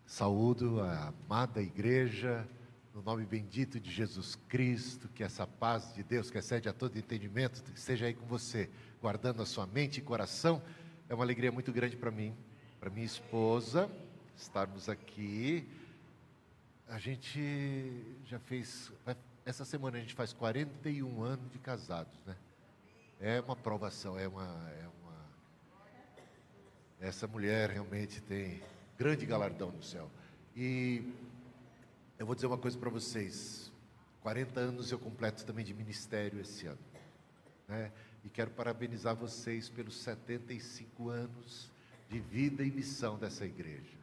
Saúdo a amada igreja, no nome bendito de Jesus Cristo, que essa paz de Deus, que excede a todo entendimento, esteja aí com você, guardando a sua mente e coração. É uma alegria muito grande para mim, para minha esposa, estarmos aqui. A gente já fez, essa semana a gente faz 41 anos de casados, né? É uma provação, essa mulher realmente tem grande galardão no céu. E eu vou dizer uma coisa para vocês: 40 anos eu completo também de ministério esse ano, né? E quero parabenizar vocês pelos 75 anos de vida e missão dessa igreja.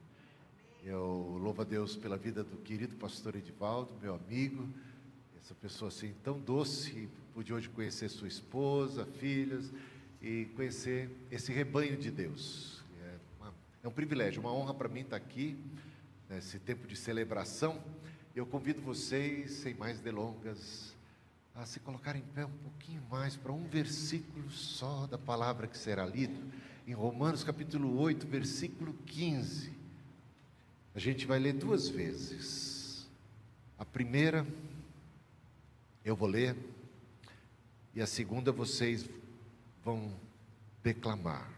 Eu louvo a Deus pela vida do querido pastor Edivaldo, meu amigo, essa pessoa assim tão doce. Pude hoje conhecer sua esposa, filhas e conhecer esse rebanho de Deus. É um privilégio, uma honra para mim estar aqui nesse tempo de celebração. Eu convido vocês, sem mais delongas, a se colocarem em pé um pouquinho mais para um versículo só da palavra que será lido, em Romanos capítulo 8, versículo 15. A gente vai ler duas vezes. A primeira eu vou ler e a segunda vocês vão declamar.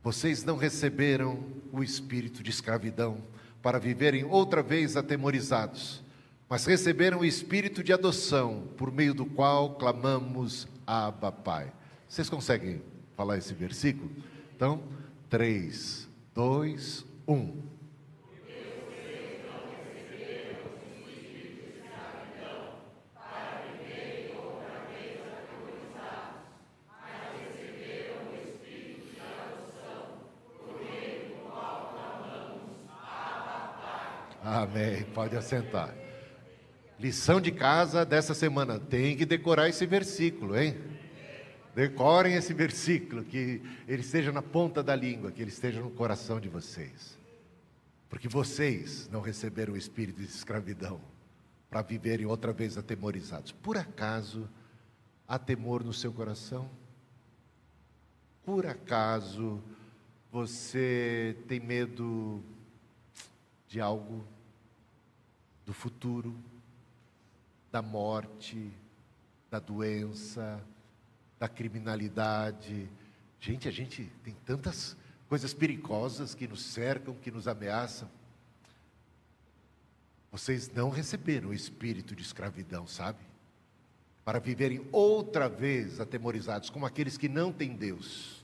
Vocês não receberam o espírito de escravidão para viverem outra vez atemorizados, mas receberam o espírito de adoção, por meio do qual clamamos Abba, Pai. Vocês conseguem falar esse versículo? Então, 3, 2, 1. Amém, pode assentar. Lição de casa dessa semana, tem que decorar esse versículo, hein? Decorem esse versículo, que ele esteja na ponta da língua, que ele esteja no coração de vocês. Porque vocês não receberam o espírito de escravidão para viverem outra vez atemorizados. Por acaso há temor no seu coração? Por acaso você tem medo de algo, do futuro, da morte, da doença, da criminalidade? Gente, a gente tem tantas coisas perigosas que nos cercam, que nos ameaçam. Vocês não receberam o espírito de escravidão, sabe? Para viverem outra vez atemorizados, como aqueles que não têm Deus.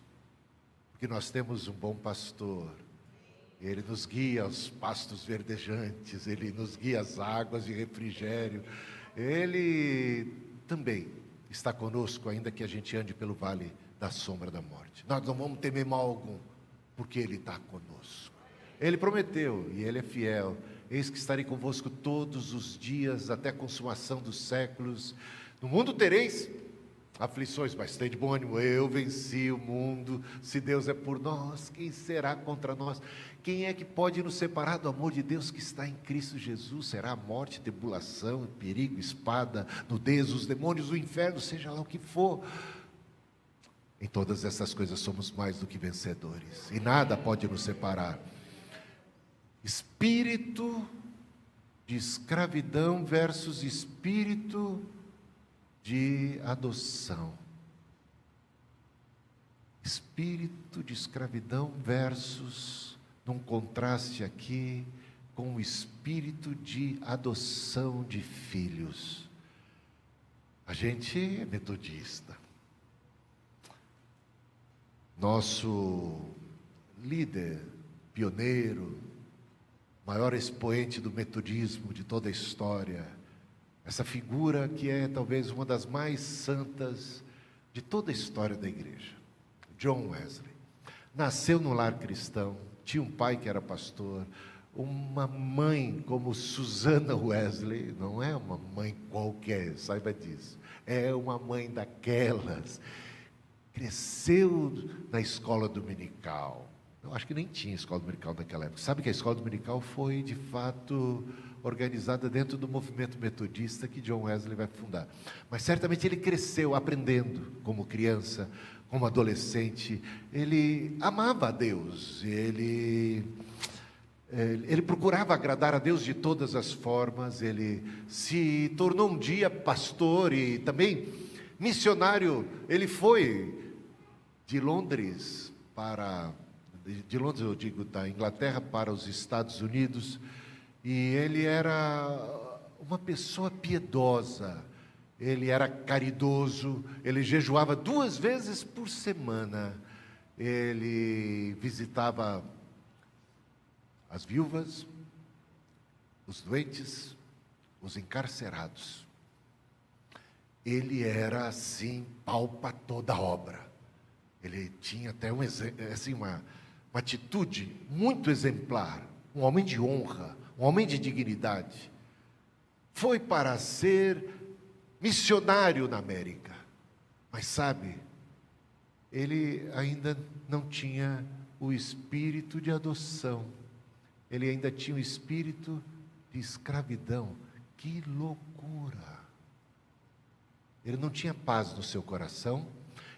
Porque nós temos um bom pastor. Ele nos guia aos pastos verdejantes, Ele nos guia às águas de refrigério. Ele também está conosco, ainda que a gente ande pelo vale da sombra da morte. Nós não vamos temer mal algum, porque Ele está conosco. Ele prometeu, e Ele é fiel: eis que estarei convosco todos os dias, até a consumação dos séculos. No mundo tereis aflições, mas tem de bom ânimo, eu venci o mundo. Se Deus é por nós, quem será contra nós? Quem é que pode nos separar do amor de Deus que está em Cristo Jesus? Será a morte, tribulação, perigo, espada, nudez, os demônios, o inferno, seja lá o que for. Em todas essas coisas somos mais do que vencedores, e nada pode nos separar. Espírito de escravidão versus espírito de adoção. Espírito de escravidão versus, num contraste aqui, com o espírito de adoção de filhos. A gente é metodista. Nosso líder, pioneiro, maior expoente do metodismo de toda a história, essa figura que é talvez uma das mais santas de toda a história da igreja, John Wesley, nasceu num lar cristão, tinha um pai que era pastor, uma mãe como Susana Wesley, não é uma mãe qualquer, saiba disso, é uma mãe daquelas, cresceu na escola dominical. Eu acho que nem tinha escola dominical naquela época. Sabe que a escola dominical foi, de fato, organizada dentro do movimento metodista que John Wesley vai fundar. Mas certamente ele cresceu aprendendo como criança, como adolescente, ele amava a Deus, ele procurava agradar a Deus de todas as formas. Ele se tornou um dia pastor e também missionário. Ele foi de Londres eu digo, da Inglaterra para os Estados Unidos, e ele era uma pessoa piedosa, ele era caridoso, ele jejuava 2 vezes por semana, ele visitava as viúvas, os doentes, os encarcerados. Ele era assim, pau para toda a obra. Ele tinha até uma atitude muito exemplar, um homem de honra, um homem de dignidade. Foi para ser missionário na América, mas sabe, ele ainda não tinha o espírito de adoção, ele ainda tinha o espírito de escravidão. Que loucura! Ele não tinha paz no seu coração,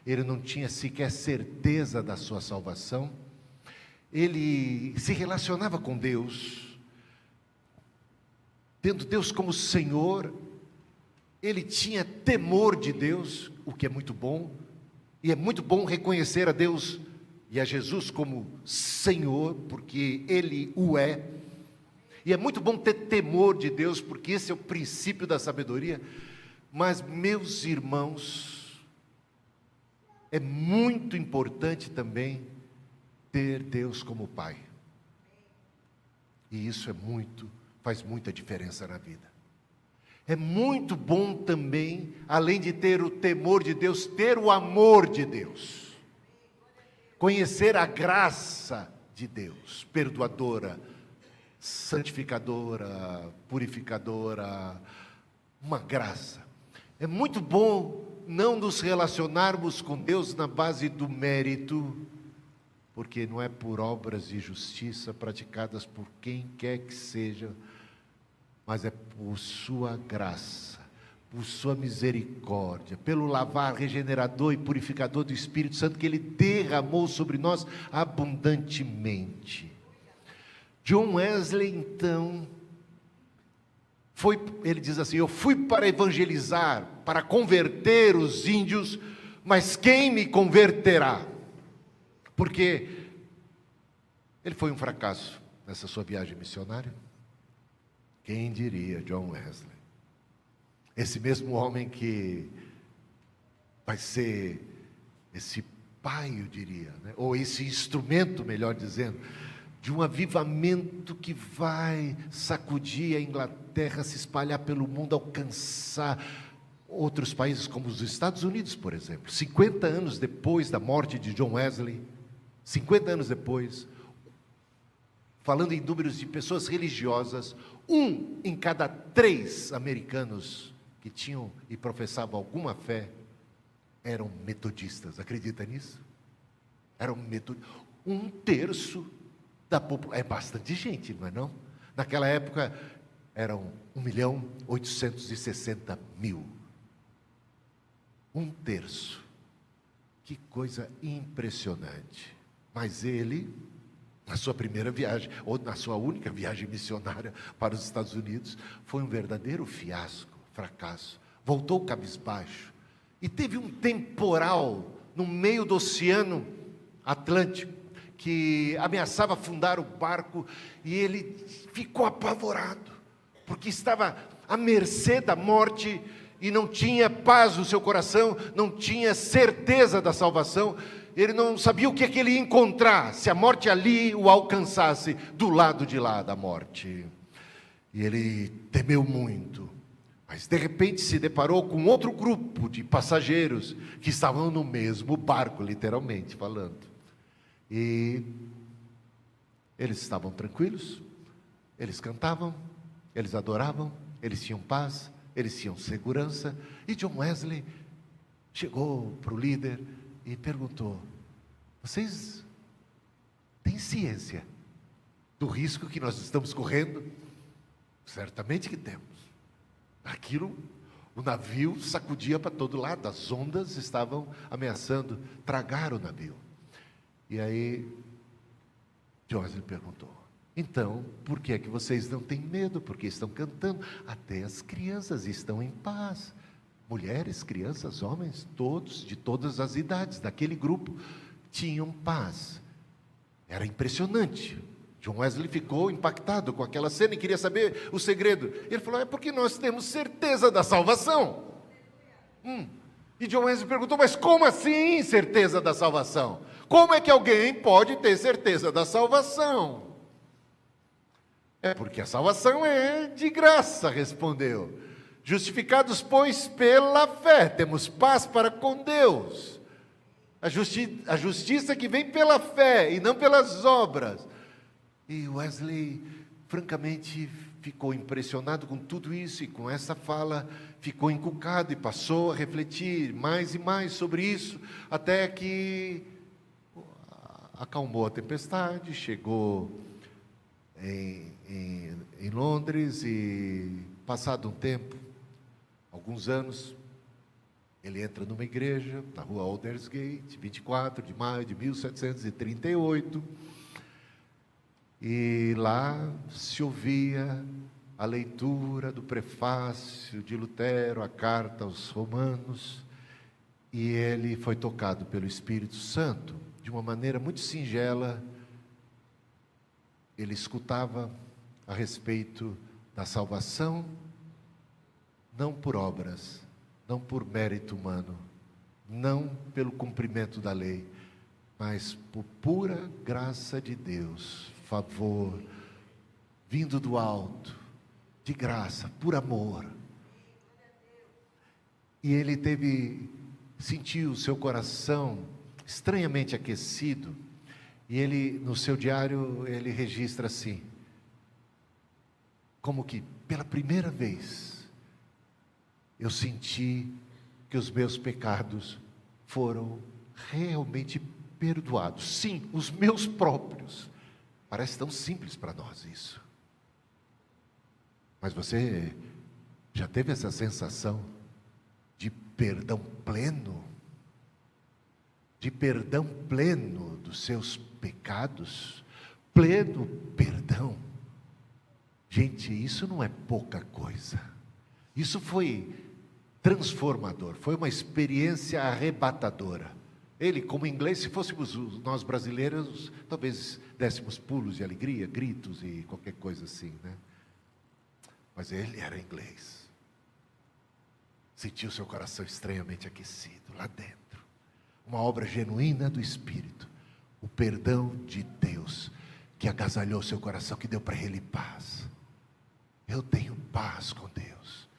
ele não tinha sequer certeza da sua salvação. Ele se relacionava com Deus, tendo Deus como Senhor. Ele tinha temor de Deus, o que é muito bom, e é muito bom reconhecer a Deus e a Jesus como Senhor, porque Ele o é. E é muito bom ter temor de Deus, porque esse é o princípio da sabedoria. Mas, meus irmãos, é muito importante também ter Deus como Pai. E isso faz muita diferença na vida. É muito bom também, além de ter o temor de Deus, ter o amor de Deus. Conhecer a graça de Deus, perdoadora, santificadora, purificadora, uma graça. É muito bom não nos relacionarmos com Deus na base do mérito, porque não é por obras de justiça praticadas por quem quer que seja, mas é por sua graça, por sua misericórdia, pelo lavar regenerador e purificador do Espírito Santo que Ele derramou sobre nós abundantemente. John Wesley, então, ele diz assim: eu fui para evangelizar, para converter os índios, mas quem me converterá? Porque ele foi um fracasso nessa sua viagem missionária. Quem diria, John Wesley? Esse mesmo homem que vai ser esse pai, eu diria, né? Ou esse instrumento, melhor dizendo, de um avivamento que vai sacudir a Inglaterra, se espalhar pelo mundo, alcançar outros países como os Estados Unidos, por exemplo. 50 anos depois da morte de John Wesley, 50 anos depois, falando em números de pessoas religiosas, 1 em cada 3 americanos que tinham e professavam alguma fé eram metodistas. Acredita nisso? Eram metodistas. 1/3 da população. É bastante gente, não é não? Naquela época eram 1.860.000. 1/3. Que coisa impressionante. Mas ele, na sua primeira viagem, ou na sua única viagem missionária para os Estados Unidos, foi um verdadeiro fiasco, fracasso. Voltou cabisbaixo. E teve um temporal no meio do Oceano Atlântico, que ameaçava afundar o barco, e ele ficou apavorado, porque estava à mercê da morte, e não tinha paz no seu coração, não tinha certeza da salvação. Ele não sabia o que é que ele ia encontrar, se a morte ali o alcançasse, do lado de lá da morte. E ele temeu muito, mas de repente se deparou com outro grupo de passageiros, que estavam no mesmo barco, literalmente falando. E eles estavam tranquilos, eles cantavam, eles adoravam, eles tinham paz, eles tinham segurança. E John Wesley chegou para o líder e perguntou: vocês têm ciência do risco que nós estamos correndo? Certamente que temos. Aquilo O navio sacudia para todo lado, as ondas estavam ameaçando tragar o navio. E aí, John Wesley perguntou: então, por que é que vocês não têm medo? Porque estão cantando, até as crianças estão em paz. Mulheres, crianças, homens, todos, de todas as idades, daquele grupo, tinham paz. Era impressionante. John Wesley ficou impactado com aquela cena e queria saber o segredo. Ele falou: é porque nós temos certeza da salvação. E John Wesley perguntou: mas como assim certeza da salvação? Como é que alguém pode ter certeza da salvação? É porque a salvação é de graça, respondeu. Justificados, pois, pela fé, temos paz para com Deus. A justiça que vem pela fé e não pelas obras. E Wesley, francamente, ficou impressionado com tudo isso, e com essa fala ficou encucado e passou a refletir mais e mais sobre isso, até que acalmou a tempestade, chegou em Londres, e passado um tempo, alguns anos, ele entra numa igreja na rua Aldersgate, 24 de maio de 1738, e lá se ouvia a leitura do prefácio de Lutero, a carta aos Romanos, e ele foi tocado pelo Espírito Santo de uma maneira muito singela. Ele escutava a respeito da salvação, não por obras, não por mérito humano, não pelo cumprimento da lei, mas por pura graça de Deus, favor, vindo do alto, de graça, por amor. E ele sentiu o seu coração estranhamente aquecido, e ele, no seu diário, ele registra assim, como que pela primeira vez eu senti que os meus pecados foram realmente perdoados. Sim, os meus próprios. Parece tão simples para nós isso. Mas você já teve essa sensação de perdão pleno? De perdão pleno dos seus pecados? Pleno perdão. Gente, isso não é pouca coisa. Isso foi transformador, foi uma experiência arrebatadora. Ele, como inglês, se fôssemos nós brasileiros, talvez dessemos pulos de alegria, gritos e qualquer coisa assim, né? Mas ele era inglês. Sentiu seu coração estranhamente aquecido lá dentro. Uma obra genuína do Espírito. O perdão de Deus que agasalhou seu coração, que deu para ele paz. Eu tenho paz com Deus.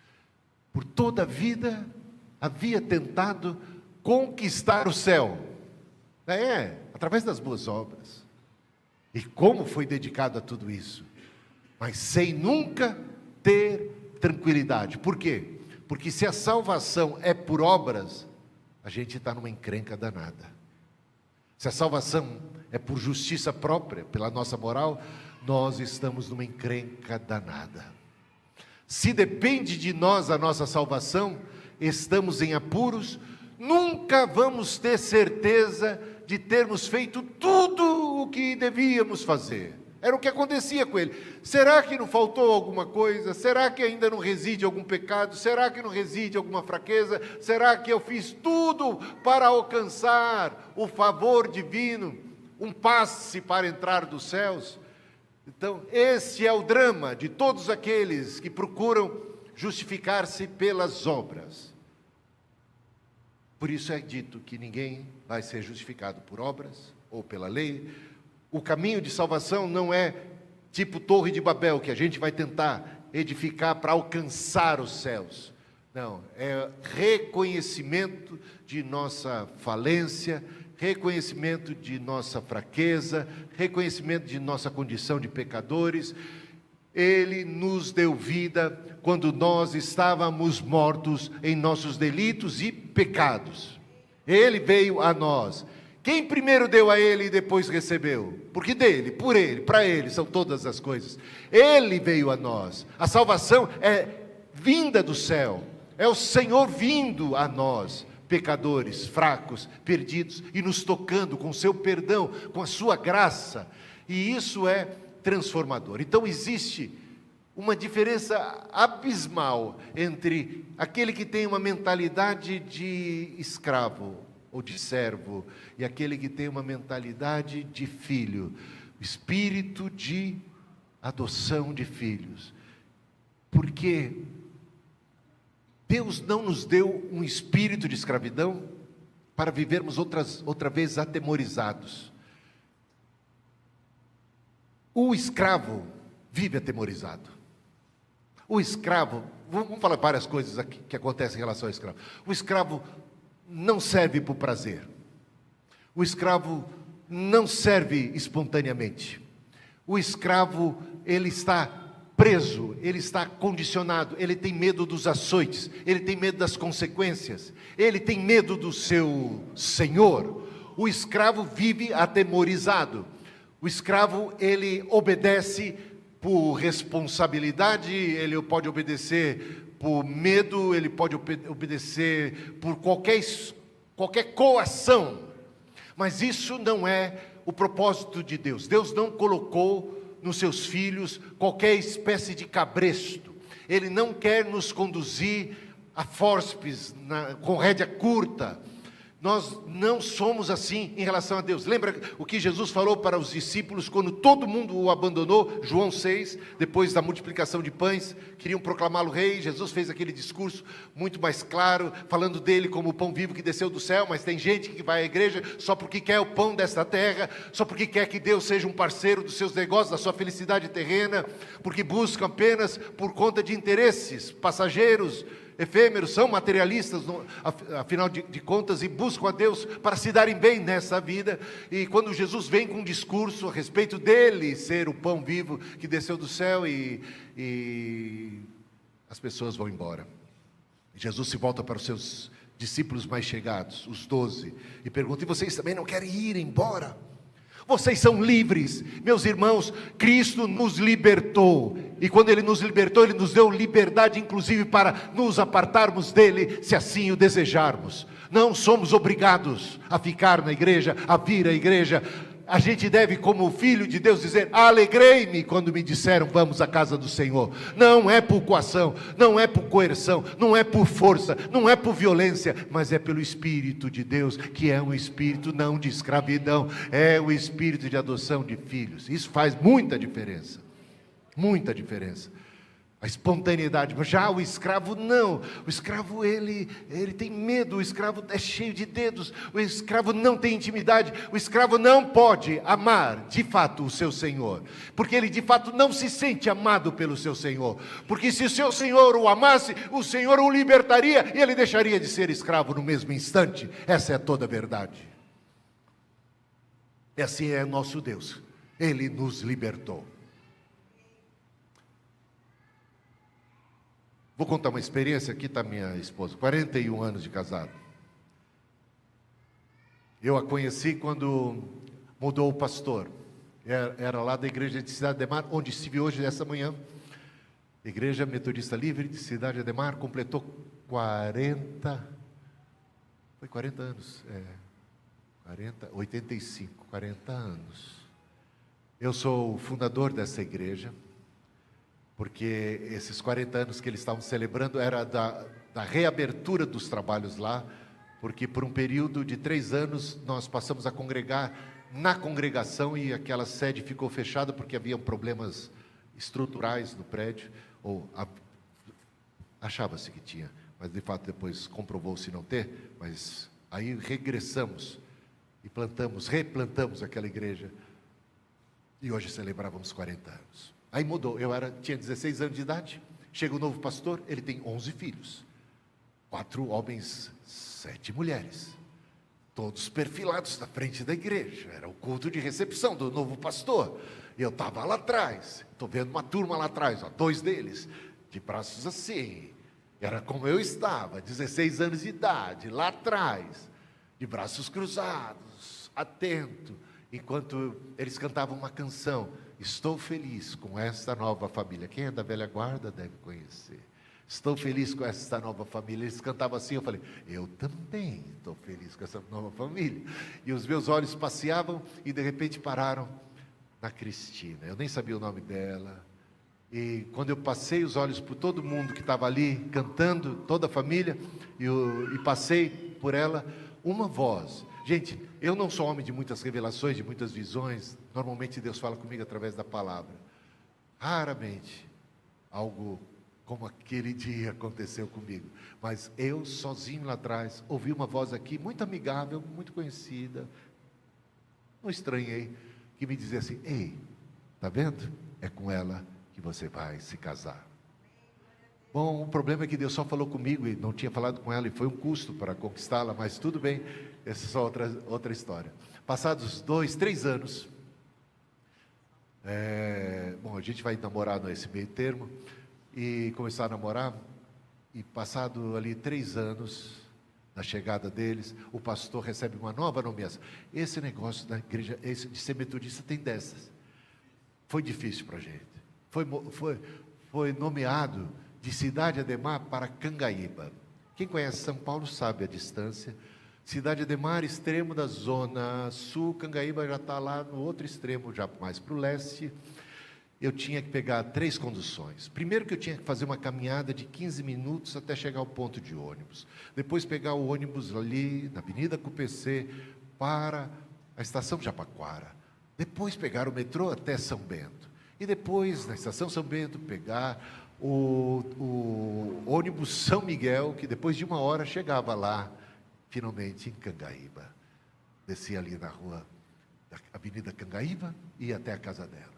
Por toda a vida havia tentado conquistar o céu. Através das boas obras. E como foi dedicado a tudo isso? Mas sem nunca ter tranquilidade. Por quê? Porque se a salvação é por obras, a gente está numa encrenca danada. Se a salvação é por justiça própria, pela nossa moral, nós estamos numa encrenca danada. Se depende de nós a nossa salvação, estamos em apuros, nunca vamos ter certeza de termos feito tudo o que devíamos fazer. Era o que acontecia com ele. Será que não faltou alguma coisa? Será que ainda não reside algum pecado? Será que não reside alguma fraqueza? Será que eu fiz tudo para alcançar o favor divino, um passe para entrar dos céus? Então, esse é o drama de todos aqueles que procuram justificar-se pelas obras. Por isso é dito que ninguém vai ser justificado por obras ou pela lei. O caminho de salvação não é tipo Torre de Babel, que a gente vai tentar edificar para alcançar os céus. Não, é reconhecimento de nossa falência, reconhecimento de nossa fraqueza, reconhecimento de nossa condição de pecadores. Ele nos deu vida quando nós estávamos mortos em nossos delitos e pecados. Ele veio a nós. Quem primeiro deu a ele e depois recebeu? Porque dele, por ele, para ele são todas as coisas. Ele veio a nós. A salvação é vinda do céu. É o Senhor vindo a nós, pecadores, fracos, perdidos, e nos tocando com o seu perdão, com a sua graça. E isso é transformador. Então existe uma diferença abismal entre aquele que tem uma mentalidade de escravo ou de servo e aquele que tem uma mentalidade de filho, espírito de adoção de filhos. Porque Deus não nos deu um espírito de escravidão para vivermos outra vez atemorizados. O escravo vive atemorizado. O escravo, vamos falar várias coisas aqui que acontecem em relação ao escravo. O escravo não serve por prazer. O escravo não serve espontaneamente. O escravo, ele está preso, ele está condicionado, ele tem medo dos açoites, ele tem medo das consequências, ele tem medo do seu senhor. O escravo vive atemorizado. O escravo, ele obedece por responsabilidade, ele pode obedecer por medo, ele pode obedecer por qualquer coação. Mas isso não é o propósito de Deus. Deus não colocou nos seus filhos qualquer espécie de cabresto. Ele não quer nos conduzir a fórceps, com rédea curta. Nós não somos assim em relação a Deus. Lembra o que Jesus falou para os discípulos quando todo mundo o abandonou? João 6, depois da multiplicação de pães, queriam proclamá-lo rei. Jesus fez aquele discurso muito mais claro, falando dele como o pão vivo que desceu do céu. Mas tem gente que vai à igreja só porque quer o pão desta terra, só porque quer que Deus seja um parceiro dos seus negócios, da sua felicidade terrena, porque buscam apenas por conta de interesses passageiros, efêmeros, são materialistas, afinal de contas, e buscam a Deus para se darem bem nessa vida. E quando Jesus vem com um discurso a respeito dele ser o pão vivo que desceu do céu, e as pessoas vão embora. Jesus se volta para os seus discípulos mais chegados, os 12, e pergunta: e vocês também não querem ir embora? Vocês são livres, meus irmãos. Cristo nos libertou, e quando Ele nos libertou, Ele nos deu liberdade, inclusive para nos apartarmos dEle, se assim o desejarmos. Não somos obrigados a ficar na igreja, a vir à igreja. A gente deve, como filho de Deus, dizer: alegrei-me quando me disseram vamos à casa do Senhor. Não é por coação, não é por coerção, não é por força, não é por violência, mas é pelo Espírito de Deus, que é um espírito não de escravidão, é o espírito de adoção de filhos. Isso faz muita diferença, muita diferença. A espontaneidade. Mas já o escravo não. O escravo ele tem medo. O escravo é cheio de dedos. O escravo não tem intimidade. O escravo não pode amar de fato o seu senhor, porque ele de fato não se sente amado pelo seu senhor. Porque se o seu senhor o amasse, o senhor o libertaria e ele deixaria de ser escravo no mesmo instante. Essa é toda a verdade. E assim é nosso Deus. Ele nos libertou. Vou contar uma experiência. Aqui está minha esposa, 41 anos de casado. Eu a conheci quando mudou o pastor. Era lá da igreja de Cidade Ademar, onde estive hoje, essa manhã. Igreja Metodista Livre de Cidade Ademar, completou 40 anos. 40 anos. Eu sou o fundador dessa igreja, porque esses 40 anos que eles estavam celebrando era da reabertura dos trabalhos lá, porque por um período de 3 anos nós passamos a congregar na congregação e aquela sede ficou fechada porque haviam problemas estruturais no prédio, ou achava-se que tinha, mas de fato depois comprovou-se não ter. Mas aí regressamos e replantamos aquela igreja, e hoje celebrávamos 40 anos. Aí mudou, tinha 16 anos de idade, chega o novo pastor, ele tem 11 filhos, 4 homens, 7 mulheres, todos perfilados na frente da igreja. Era o culto de recepção do novo pastor, e eu estava lá atrás, estou vendo uma turma lá atrás, 2 deles, de braços assim, era como eu estava, 16 anos de idade, lá atrás, de braços cruzados, atento, enquanto eles cantavam uma canção: estou feliz com esta nova família. Quem é da velha guarda deve conhecer. Estou feliz com essa nova família. Eles cantavam assim, eu falei, eu também estou feliz com essa nova família. E os meus olhos passeavam e de repente pararam na Cristina. Eu nem sabia o nome dela. E quando eu passei os olhos por todo mundo que estava ali cantando, toda a família, e passei por ela, uma voz. Gente, eu não sou homem de muitas revelações, de muitas visões. Normalmente Deus fala comigo através da palavra. Raramente algo como aquele dia aconteceu comigo. Mas eu, sozinho lá atrás, ouvi uma voz aqui, muito amigável, muito conhecida. Não estranhei, que me dizia assim, ei, tá vendo? É com ela que você vai se casar. Bom, o problema é que Deus só falou comigo e não tinha falado com ela, e foi um custo para conquistá-la, mas tudo bem, essa é só outra história. Passados 2, 3 anos, a gente vai namorar nesse meio termo, e começar a namorar, e passado ali 3 anos, da chegada deles, o pastor recebe uma nova nomeação. Esse negócio da igreja, esse de ser metodista tem dessas. Foi difícil para a gente. Foi nomeado de Cidade Ademar para Cangaíba. Quem conhece São Paulo sabe a distância. Cidade Ademar, extremo da zona sul, Cangaíba já está lá no outro extremo, já mais para o leste. Eu tinha que pegar 3 conduções. Primeiro que eu tinha que fazer uma caminhada de 15 minutos até chegar ao ponto de ônibus. Depois pegar o ônibus ali, na Avenida Cupecê, para a estação Jabaquara. Depois pegar o metrô até São Bento. E depois, na estação São Bento, pegar o ônibus São Miguel, que depois de 1 hora chegava lá, finalmente em Cangaíba. Descia ali na rua da Avenida Cangaíba e ia até a casa dela.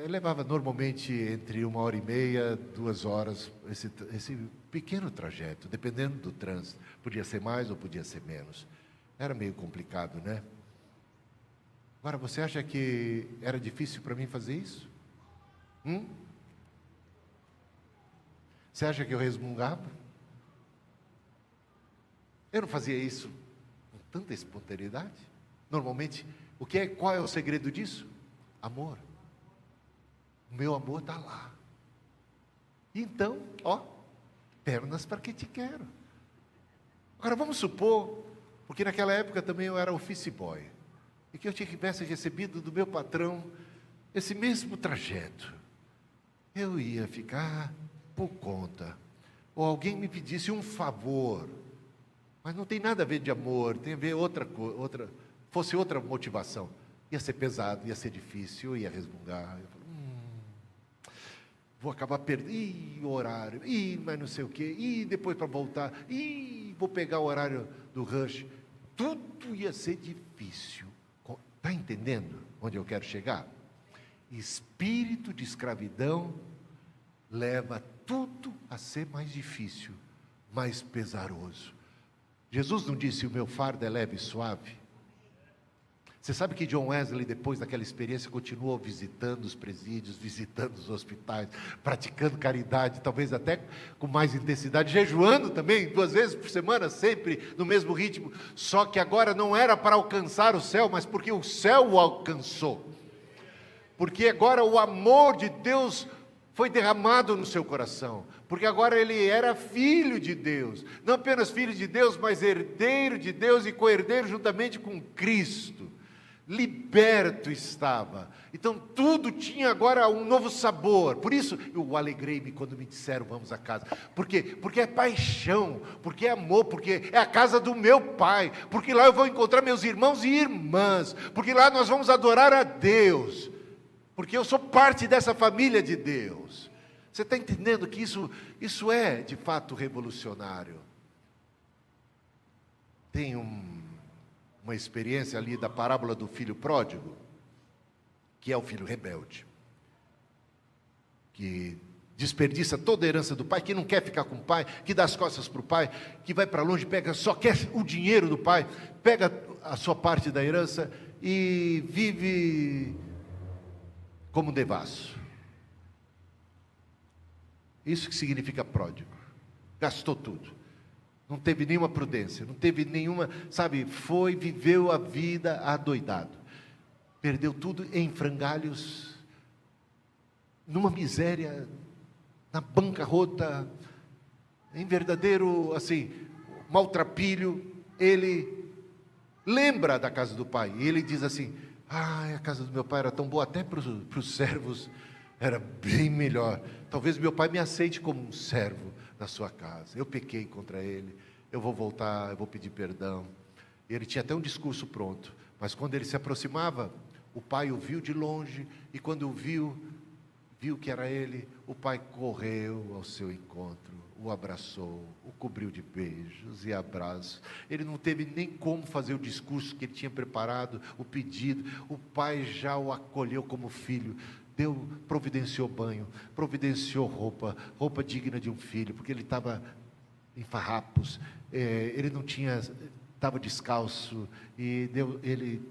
Levava normalmente entre 1h30, 2 horas, esse pequeno trajeto, dependendo do trânsito. Podia ser mais ou podia ser menos. Era meio complicado, né? Agora, você acha que era difícil para mim fazer isso? Você acha que eu resmungava? Eu não fazia isso com tanta espontaneidade? Normalmente, qual é o segredo disso? Amor. O meu amor está lá. Então, pernas para que te quero. Agora vamos supor, porque naquela época também eu era office boy, e que eu tivesse recebido do meu patrão esse mesmo trajeto. Eu ia ficar por conta. Ou alguém me pedisse um favor, mas não tem nada a ver de amor, tem a ver fosse outra motivação. Ia ser pesado, ia ser difícil, eu ia resmungar. Eu falei, vou acabar perdendo, o horário, mas não sei o quê, depois para voltar, vou pegar o horário do rush. Tudo ia ser difícil. Está entendendo onde eu quero chegar? Espírito de escravidão leva tudo a ser mais difícil, mais pesaroso. Jesus não disse, o meu fardo é leve e suave? Você sabe que John Wesley, depois daquela experiência, continuou visitando os presídios, visitando os hospitais, praticando caridade, talvez até com mais intensidade, jejuando também, 2 vezes por semana, sempre no mesmo ritmo, só que agora não era para alcançar o céu, mas porque o céu o alcançou, porque agora o amor de Deus foi derramado no seu coração, porque agora ele era filho de Deus, não apenas filho de Deus, mas herdeiro de Deus e co-herdeiro juntamente com Cristo. Liberto estava, então tudo tinha agora um novo sabor. Por isso eu alegrei-me quando me disseram vamos à casa. Por quê? Porque é paixão, porque é amor, porque é a casa do meu pai, porque lá eu vou encontrar meus irmãos e irmãs, porque lá nós vamos adorar a Deus, porque eu sou parte dessa família de Deus. Você está entendendo que isso é de fato revolucionário? Tem uma experiência ali da parábola do filho pródigo, que é o filho rebelde, que desperdiça toda a herança do pai, que não quer ficar com o pai, que dá as costas para o pai, que vai para longe, só quer o dinheiro do pai, pega a sua parte da herança e vive como um devasso. Isso que significa pródigo. Gastou tudo. Não teve nenhuma prudência, não teve nenhuma, viveu a vida adoidado. Perdeu tudo em frangalhos, numa miséria na bancarrota, em verdadeiro, assim, maltrapilho, ele lembra da casa do pai, e ele diz assim: a casa do meu pai era tão boa, até para os servos era bem melhor, talvez meu pai me aceite como um servo na sua casa, eu pequei contra ele, eu vou voltar, eu vou pedir perdão. E ele tinha até um discurso pronto, mas quando ele se aproximava, o pai o viu de longe, e quando o viu que era ele, o pai correu ao seu encontro, o abraçou, o cobriu de beijos e abraços. Ele não teve nem como fazer o discurso que ele tinha preparado, o pedido. O pai já o acolheu como filho, providenciou banho, providenciou roupa digna de um filho, porque ele estava em farrapos, ele não tinha, estava descalço, e ele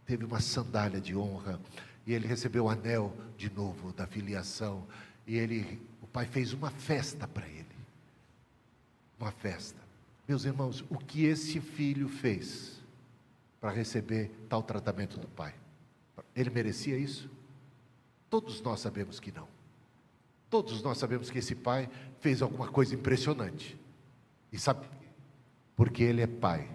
teve uma sandália de honra, e ele recebeu o anel de novo da filiação, e o pai fez uma festa para ele, uma festa. Meus irmãos, o que esse filho fez para receber tal tratamento do pai? Ele merecia isso? Todos nós sabemos que não. Todos nós sabemos que esse pai fez alguma coisa impressionante. E sabe, porque ele é pai.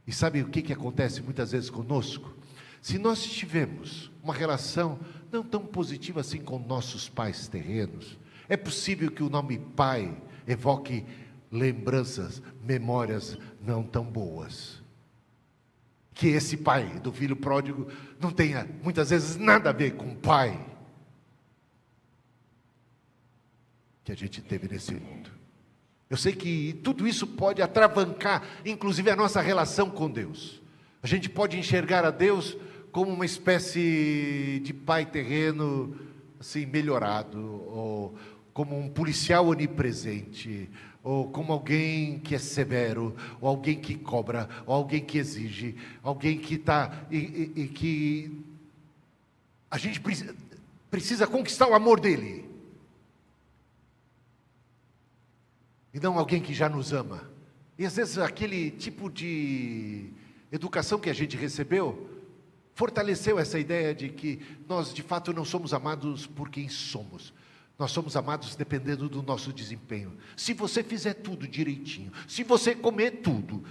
E sabe o que acontece muitas vezes conosco? Se nós tivermos uma relação não tão positiva assim com nossos pais terrenos, é possível que o nome pai evoque lembranças, memórias não tão boas. Que esse pai do filho pródigo não tenha muitas vezes nada a ver com o pai que a gente teve nesse mundo. Eu sei que tudo isso pode atravancar, inclusive, a nossa relação com Deus. A gente pode enxergar a Deus como uma espécie de pai terreno, assim, melhorado, ou como um policial onipresente, ou como alguém que é severo, ou alguém que cobra, ou alguém que exige, alguém que está, e que a gente precisa conquistar o amor dele. E não alguém que já nos ama. E às vezes aquele tipo de educação que a gente recebeu fortaleceu essa ideia de que nós de fato não somos amados por quem somos. Nós somos amados dependendo do nosso desempenho. Se você fizer tudo direitinho, se você comer tudo,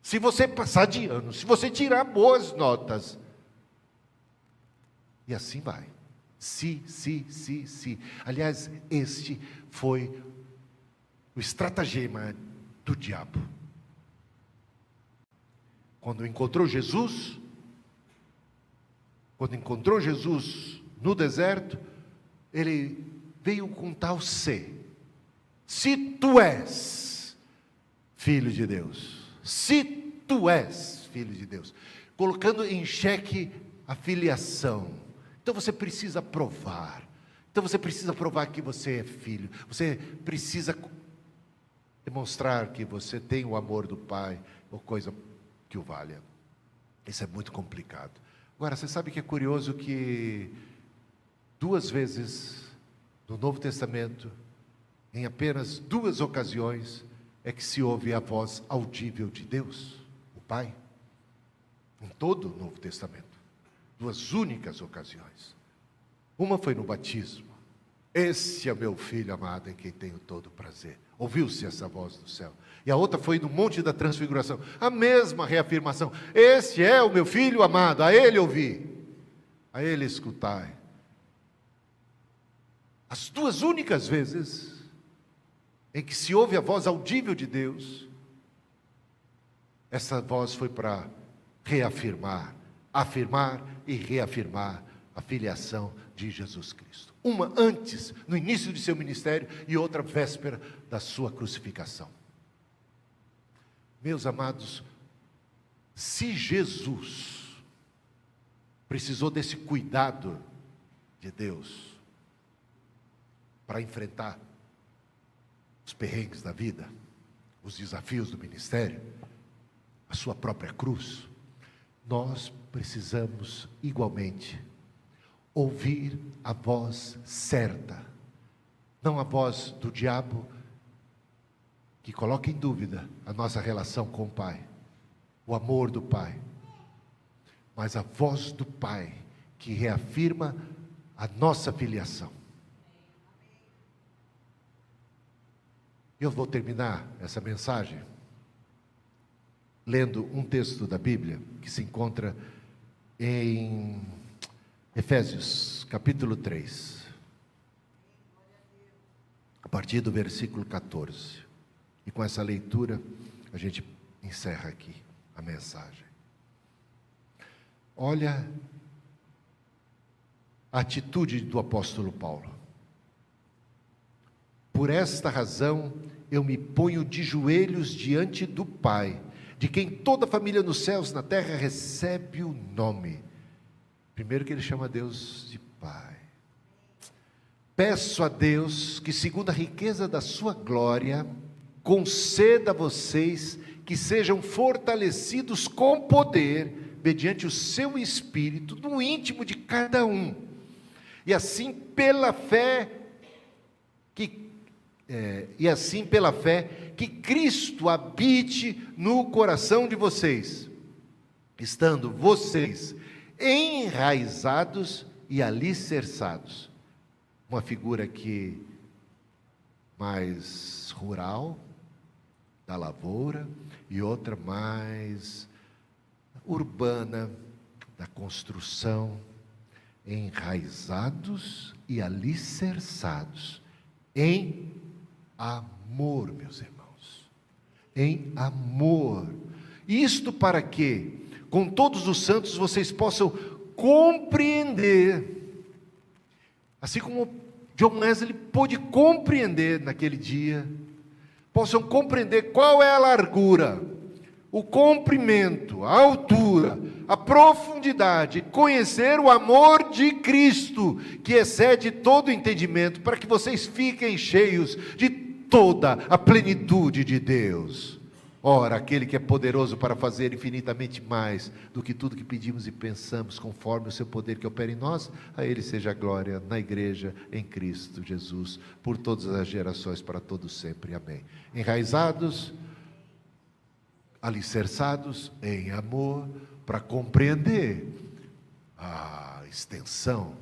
se você passar de ano, se você tirar boas notas, e assim vai. Se. Aliás, este foi o estratagema do diabo. Quando encontrou Jesus no deserto, ele veio com tal se tu és filho de Deus, se tu és filho de Deus, colocando em xeque a filiação. Então você precisa provar, que você é filho, você precisa demonstrar que você tem o amor do Pai, ou coisa que o valha. Isso é muito complicado. Agora, você sabe que é curioso que 2 vezes no Novo Testamento, em apenas 2 ocasiões, é que se ouve a voz audível de Deus, o Pai, em todo o Novo Testamento. 2 únicas ocasiões. Uma foi no batismo. Esse é meu filho amado em quem tenho todo prazer. Ouviu-se essa voz do céu. E a outra foi no Monte da Transfiguração. A mesma reafirmação. Esse é o meu filho amado, a ele ouvi, a ele escutai. As 2 únicas vezes em que se ouve a voz audível de Deus, essa voz foi para reafirmar, afirmar e reafirmar a filiação de Jesus Cristo. Uma antes, no início de seu ministério, e outra véspera da sua crucificação. Meus amados, se Jesus precisou desse cuidado de Deus para enfrentar os perrengues da vida, os desafios do ministério, a sua própria cruz, nós precisamos igualmente ouvir a voz certa, não a voz do diabo que coloca em dúvida a nossa relação com o Pai, o amor do Pai, mas a voz do Pai que reafirma a nossa filiação. Eu vou terminar essa mensagem lendo um texto da Bíblia que se encontra em Efésios, capítulo 3, a partir do versículo 14. E com essa leitura, a gente encerra aqui a mensagem. Olha a atitude do apóstolo Paulo. Por esta razão, eu me ponho de joelhos diante do Pai, de quem toda a família nos céus e na terra recebe o nome. Primeiro que ele chama Deus de Pai. Peço a Deus que, segundo a riqueza da sua glória, conceda a vocês que sejam fortalecidos com poder, mediante o seu Espírito, no íntimo de cada um. E assim pela fé que Cristo habite no coração de vocês, estando vocês enraizados e alicerçados. Uma figura aqui mais rural, da lavoura, e outra mais urbana, da construção, enraizados e alicerçados em amor, meus irmãos, em amor. Isto para que, com todos os santos, vocês possam compreender, assim como John Wesley pôde compreender naquele dia, possam compreender qual é a largura, o comprimento, a altura, a profundidade, conhecer o amor de Cristo, que excede todo entendimento, para que vocês fiquem cheios de toda a plenitude de Deus. Ora, aquele que é poderoso para fazer infinitamente mais do que tudo que pedimos e pensamos, conforme o seu poder que opera em nós, a ele seja a glória na igreja, em Cristo Jesus, por todas as gerações, para todos sempre. Amém. Enraizados, alicerçados em amor, para compreender a extensão,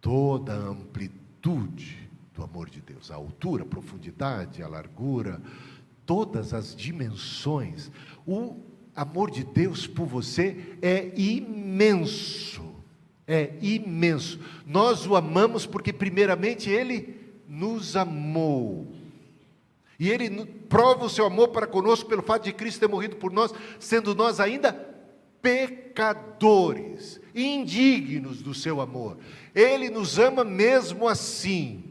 toda a amplitude do amor de Deus, a altura, a profundidade, a largura, todas as dimensões. O amor de Deus por você é imenso, é imenso. Nós o amamos porque primeiramente Ele nos amou. E Ele prova o seu amor para conosco pelo fato de Cristo ter morrido por nós, sendo nós ainda pecadores, indignos do seu amor. Ele nos ama mesmo assim.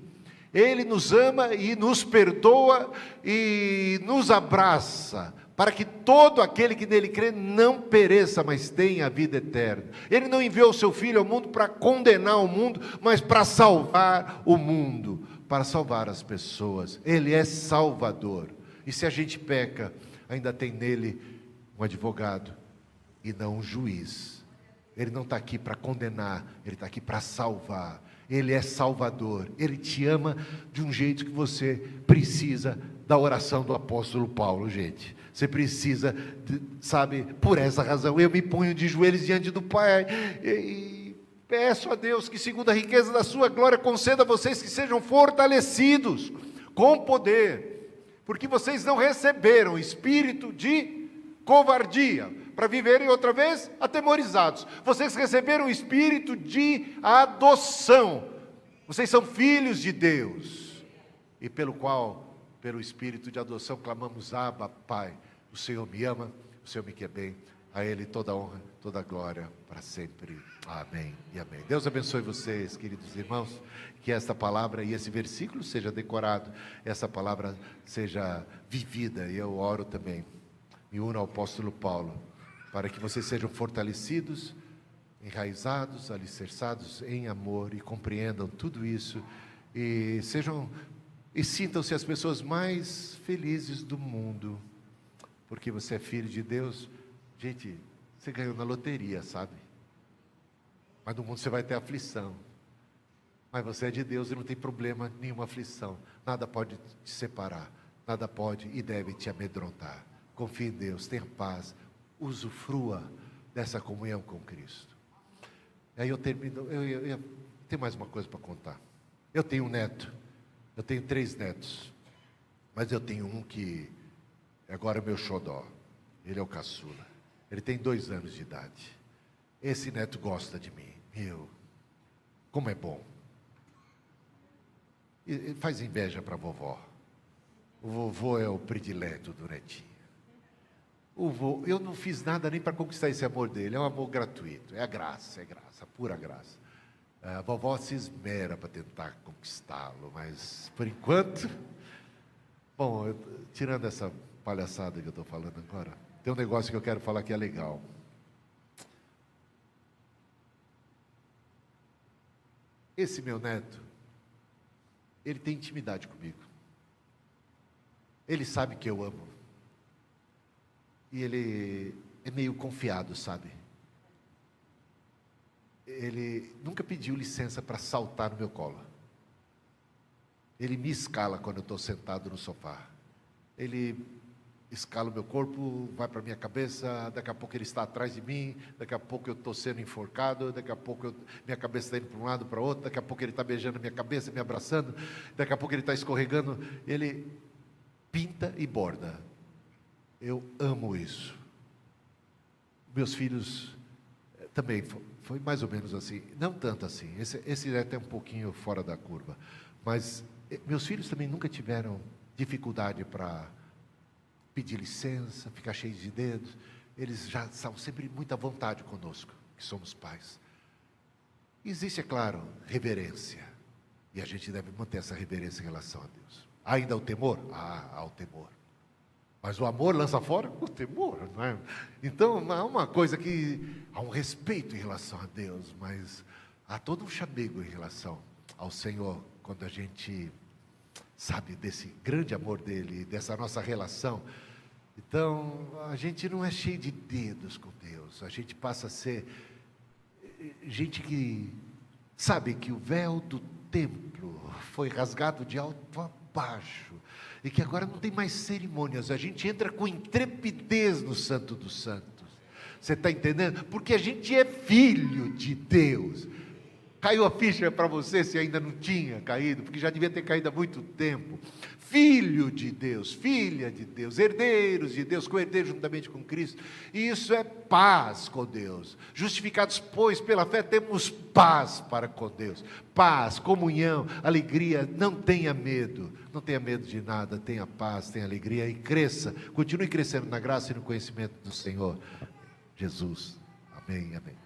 Ele nos ama e nos perdoa e nos abraça, para que todo aquele que nele crê não pereça, mas tenha a vida eterna. Ele não enviou o seu Filho ao mundo para condenar o mundo, mas para salvar o mundo, para salvar as pessoas. Ele é Salvador. E se a gente peca, ainda tem nele um advogado e não um juiz. Ele não está aqui para condenar, ele está aqui para salvar. Ele é Salvador. Ele te ama de um jeito que você precisa da oração do apóstolo Paulo, gente. Você precisa, sabe, por essa razão, eu me ponho de joelhos diante do Pai e peço a Deus que, segundo a riqueza da sua glória, conceda a vocês que sejam fortalecidos com poder, porque vocês não receberam espírito de covardia, para viverem outra vez atemorizados. Vocês receberam o espírito de adoção. Vocês são filhos de Deus, e pelo espírito de adoção, clamamos: Abba, Pai. O Senhor me ama, o Senhor me quer bem. A Ele toda a honra, toda a glória, para sempre. Amém e amém. Deus abençoe vocês, queridos irmãos. Que esta palavra e esse versículo seja decorado, essa palavra seja vivida. E eu oro também, me uno ao apóstolo Paulo, para que vocês sejam fortalecidos, enraizados, alicerçados em amor, e compreendam tudo isso, e sintam-se as pessoas mais felizes do mundo, porque você é filho de Deus. Gente, você ganhou na loteria, sabe? Mas no mundo você vai ter aflição, mas você é de Deus e não tem problema, nenhuma aflição, nada pode te separar, nada pode e deve te amedrontar. Confie em Deus, tenha paz, usufrua dessa comunhão com Cristo. Aí eu termino, eu tenho mais uma coisa para contar. Eu tenho um neto, eu tenho 3 netos, Mas eu tenho um que agora é meu xodó. Ele é o caçula. Ele tem 2 anos de idade. Esse neto gosta de mim. Meu, como é bom. E faz inveja para a vovó. O vovô é o predileto do netinho. Eu não fiz nada nem para conquistar esse amor dele. É um amor gratuito. É graça, pura graça. A vovó se esmera para tentar conquistá-lo, mas por enquanto... Bom, tirando essa palhaçada que eu estou falando agora, tem um negócio que eu quero falar que é legal. Esse meu neto, ele tem intimidade comigo. Ele sabe que eu amo. E ele é meio confiado, sabe? Ele nunca pediu licença para saltar no meu colo. Ele me escala quando eu estou sentado no sofá. Ele escala o meu corpo, vai para a minha cabeça, daqui a pouco ele está atrás de mim, daqui a pouco eu estou sendo enforcado, daqui a pouco minha cabeça está indo para um lado, para o outro, daqui a pouco ele está beijando a minha cabeça, me abraçando, daqui a pouco ele está escorregando, ele pinta e borda. Eu amo isso. Meus filhos também, foi mais ou menos assim, não tanto assim, esse é até um pouquinho fora da curva, mas meus filhos também nunca tiveram dificuldade para pedir licença, ficar cheios de dedos. Eles já são sempre muita vontade conosco, que somos pais. Existe, é claro, reverência, e a gente deve manter essa reverência em relação a Deus. Há ainda o temor? Há o temor. Mas o amor lança fora o temor, não é? Então, há uma coisa que... há um respeito em relação a Deus, mas há todo um chamego em relação ao Senhor, quando a gente sabe desse grande amor dele, dessa nossa relação. Então, a gente não é cheio de dedos com Deus, a gente passa a ser gente que sabe que o véu do templo foi rasgado de alto a baixo, e que agora não tem mais cerimônias, a gente entra com intrepidez no Santo dos Santos. Você está entendendo? Porque a gente é filho de Deus. Caiu a ficha para você, se ainda não tinha caído, porque já devia ter caído há muito tempo. Filho de Deus, filha de Deus, herdeiros de Deus, co-herdeiros juntamente com Cristo. E isso é paz com Deus. Justificados, pois, pela fé, temos paz para com Deus. Paz, comunhão, alegria. Não tenha medo de nada. Tenha paz, tenha alegria e cresça. Continue crescendo na graça e no conhecimento do Senhor Jesus. Amém, amém.